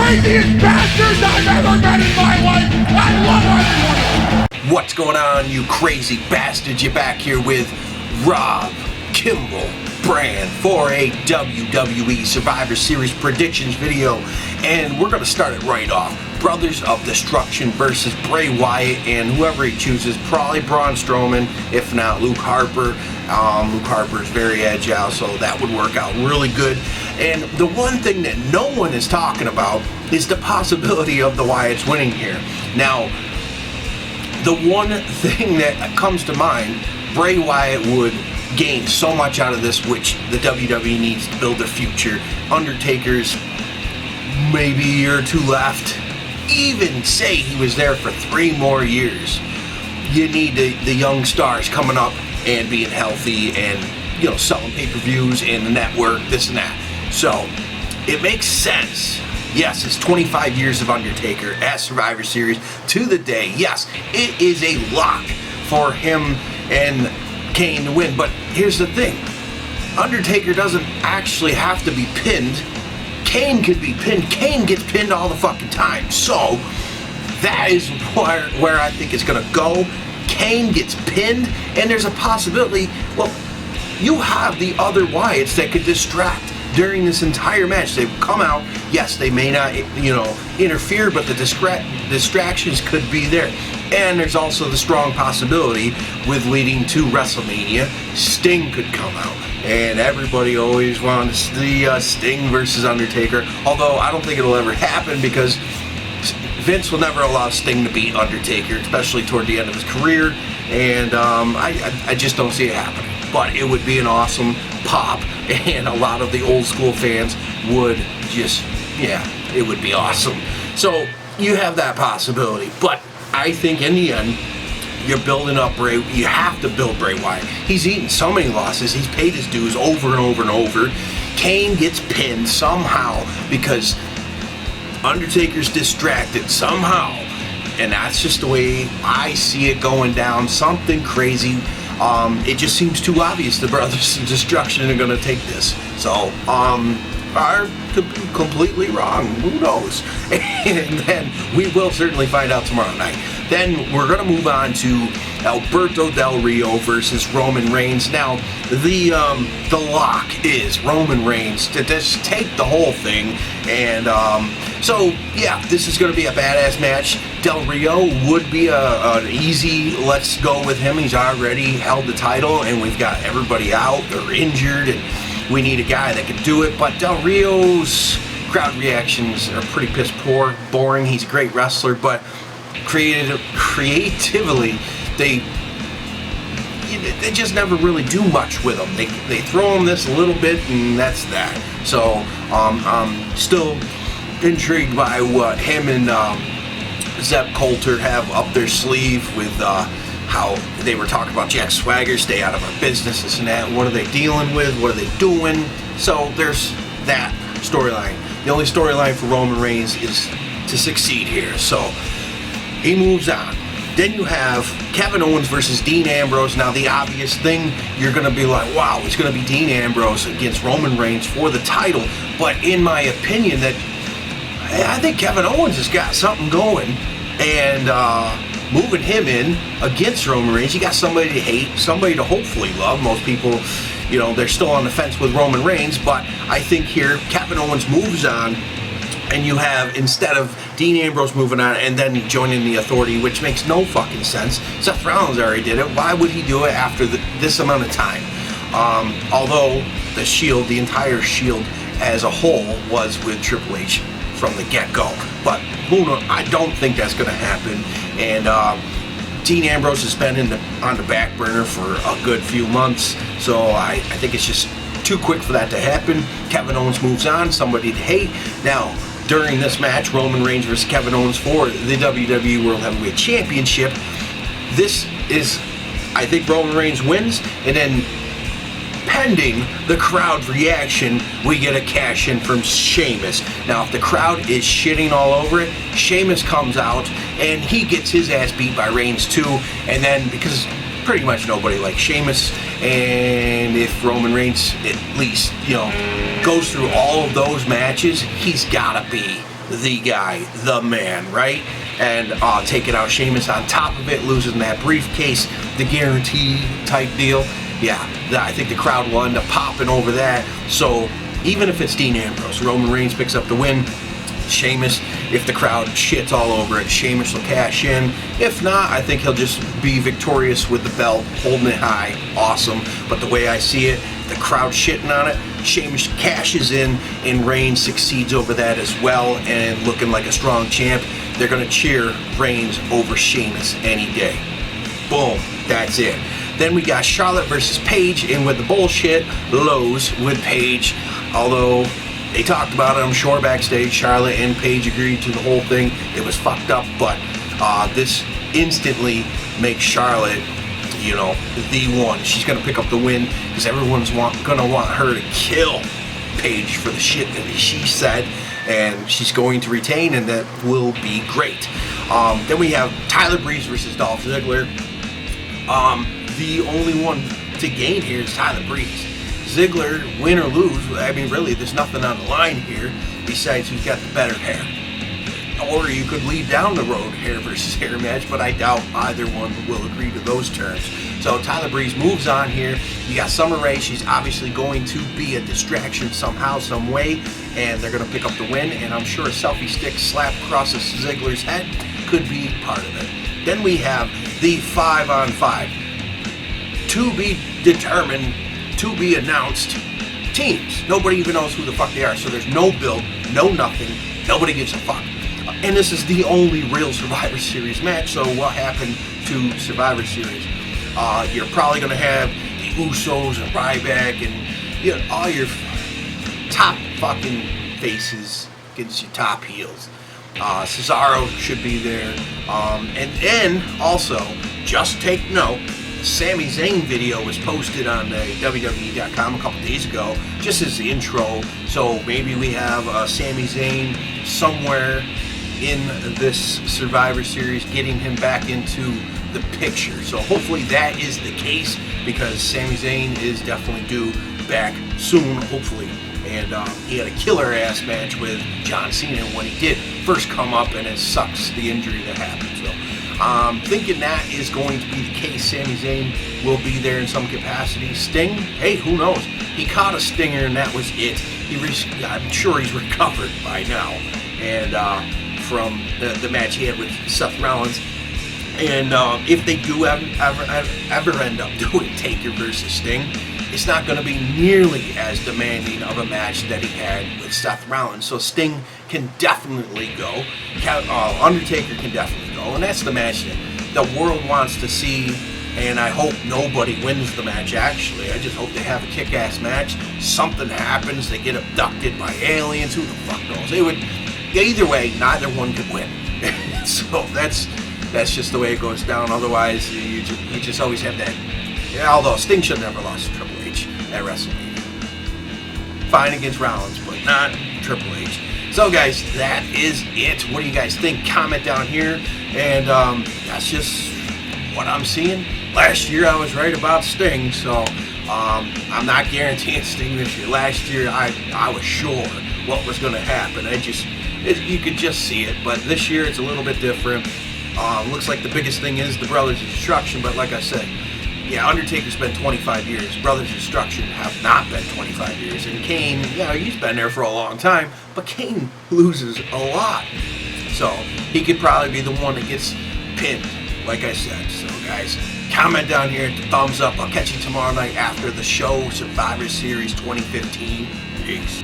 craziest bastards I've ever met in my life. I love everyone. What's going on, you crazy bastards? You're back here with Rob, Kimball, Brand for a WWE Survivor Series predictions video, and we're going to start it right off. Brothers of Destruction versus Bray Wyatt, and whoever he chooses, probably Braun Strowman, if not Luke Harper. Luke Harper is very agile, so that would work out really good. And the one thing that no one is talking about is the possibility of the Wyatts winning here. Now, the one thing that comes to mind, Bray Wyatt would gain so much out of this, which the WWE needs to build their future. Undertaker's maybe a year or two left. Even say he was there for 3 more years. You need the young stars coming up and being healthy and, you know, selling pay-per-views and the network, this and that. So it makes sense. Yes, it's 25 years of Undertaker at Survivor Series to the day. Yes, it is a lock for him and Kane to win. But here's the thing. Undertaker doesn't actually have to be pinned. Kane could be pinned. Kane gets pinned all the fucking time. So that is where I think it's going to go. Kane gets pinned, and there's a possibility, well, you have the other Wyatts that could distract during this entire match. They come out, yes, they may not, you know, interfere, but the distractions could be there. And there's also the strong possibility with leading to WrestleMania, Sting could come out. And everybody always wants the Sting versus Undertaker, although I don't think it'll ever happen because Vince will never allow Sting to beat Undertaker, especially toward the end of his career, and I just don't see it happening. But it would be an awesome pop, and a lot of the old school fans would just, yeah, it would be awesome. So you have that possibility, but I think in the end, you're building up Bray. You have to build Bray Wyatt. He's eaten so many losses. He's paid his dues over and over and over. Kane gets pinned somehow because Undertaker's distracted somehow. And that's just the way I see it going down. Something crazy. It just seems too obvious the Brothers of Destruction are going to take this. So, are completely wrong. Who knows? And then we will certainly find out tomorrow night. Then we're going to move on to Alberto Del Rio versus Roman Reigns. Now, the lock is Roman Reigns to just take the whole thing. And so, yeah, this is going to be a badass match. Del Rio would be an easy let's go with him. He's already held the title, and we've got everybody out or injured, and we need a guy that can do it. But Del Rio's crowd reactions are pretty piss poor, boring. He's a great wrestler, but creatively, they just never really do much with him. They throw him this a little bit, and that's that. So I'm still intrigued by what him and Zeb Coulter have up their sleeve with how they were talking about Jack Swagger, stay out of our business, this and that. What are they dealing with? What are they doing? So there's that storyline. The only storyline for Roman Reigns is to succeed here. So he moves on. Then you have Kevin Owens versus Dean Ambrose. Now, the obvious thing, you're going to be like, wow, it's going to be Dean Ambrose against Roman Reigns for the title. But in my opinion, I think Kevin Owens has got something going. And moving him in against Roman Reigns, you got somebody to hate, somebody to hopefully love. Most people, you know, they're still on the fence with Roman Reigns. But I think here, Kevin Owens moves on. And you have, instead of Dean Ambrose moving on and then joining the Authority, which makes no fucking sense. Seth Rollins already did it. Why would he do it after this amount of time? Although the Shield, the entire Shield as a whole, was with Triple H from the get-go. But I don't think that's going to happen. And Dean Ambrose has been on the back burner for a good few months. So I think it's just too quick for that to happen. Kevin Owens moves on, somebody to hate. Now, during this match, Roman Reigns versus Kevin Owens for the WWE World Heavyweight Championship. This is, I think Roman Reigns wins, and then pending the crowd reaction, we get a cash in from Sheamus. Now, if the crowd is shitting all over it, Sheamus comes out, and he gets his ass beat by Reigns too, and then, because pretty much nobody likes Sheamus, and if Roman Reigns at least, you know, goes through all of those matches, he's gotta be the guy, the man, right? And taking out Sheamus on top of it, losing that briefcase, the guarantee type deal. Yeah, I think the crowd will end up popping over that. So even if it's Dean Ambrose, Roman Reigns picks up the win. Sheamus, if the crowd shits all over it, Sheamus will cash in. If not, I think he'll just be victorious with the belt, holding it high. Awesome. But the way I see it, the crowd shitting on it, Sheamus cashes in, and Reigns succeeds over that as well, and looking like a strong champ. They're going to cheer Reigns over Sheamus any day. Boom. That's it. Then we got Charlotte versus Paige, and with the bullshit, Lowe's with Paige. Although they talked about it, I'm sure, backstage. Charlotte and Paige agreed to the whole thing. It was fucked up, but this instantly makes Charlotte, you know, the one. She's going to pick up the win because everyone's going to want her to kill Paige for the shit that she said, and she's going to retain, and that will be great. Then we have Tyler Breeze versus Dolph Ziggler. The only one to gain here is Tyler Breeze. Ziggler, win or lose, I mean, really, there's nothing on the line here besides who's got the better hair. Or you could lead down the road, hair versus hair match, but I doubt either one will agree to those terms. So Tyler Breeze moves on here. You got Summer Rae. She's obviously going to be a distraction somehow, some way, and they're going to pick up the win, and I'm sure a selfie stick slap across Ziggler's head could be part of it. Then we have the 5-on-5. To be determined, to be announced teams. Nobody even knows who the fuck they are, so there's no build, no nothing, nobody gives a fuck. And this is the only real Survivor Series match, so what happened to Survivor Series? You're probably going to have the Usos and Ryback and, you know, all your top fucking faces against your top heels. Cesaro should be there. And then, also, just take note, Sami Zayn video was posted on WWE.com a couple days ago, just as the intro. So maybe we have Sami Zayn somewhere in this Survivor Series, getting him back into the picture. So hopefully that is the case, because Sami Zayn is definitely due back soon, hopefully. And he had a killer ass match with John Cena when he did first come up, and it sucks, the injury that happened. So thinking that is going to be the case. Sami Zayn will be there in some capacity. Sting, hey, who knows? He caught a stinger and that was it. I'm sure he's recovered by now, and from the match he had with Seth Rollins. And if they do ever end up doing Taker versus Sting, it's not going to be nearly as demanding of a match that he had with Seth Rollins. So Sting can definitely go. Undertaker can definitely go. And that's the match that the world wants to see. And I hope nobody wins the match, actually. I just hope they have a kick-ass match. Something happens. They get abducted by aliens. Who the fuck knows? Either way, neither one could win. So that's just the way it goes down. Otherwise, you just always have that. Yeah, although Sting should have never lost to Triple H at WrestleMania. Fine against Rollins, but not Triple H. So guys, that is it. What do you guys think? Comment down here. And that's just what I'm seeing. Last year I was right about Sting, so I'm not guaranteeing Sting this year. Last year I was sure what was going to happen. You could just see it. But this year it's a little bit different. Looks like the biggest thing is the Brothers of Destruction, but like I said, yeah, Undertaker's been 25 years. Brothers of Destruction have not been 25 years. And Kane, yeah, he's been there for a long time, but Kane loses a lot. So he could probably be the one that gets pinned, like I said. So guys, comment down here, hit the thumbs up. I'll catch you tomorrow night after the show, Survivor Series 2015. Peace.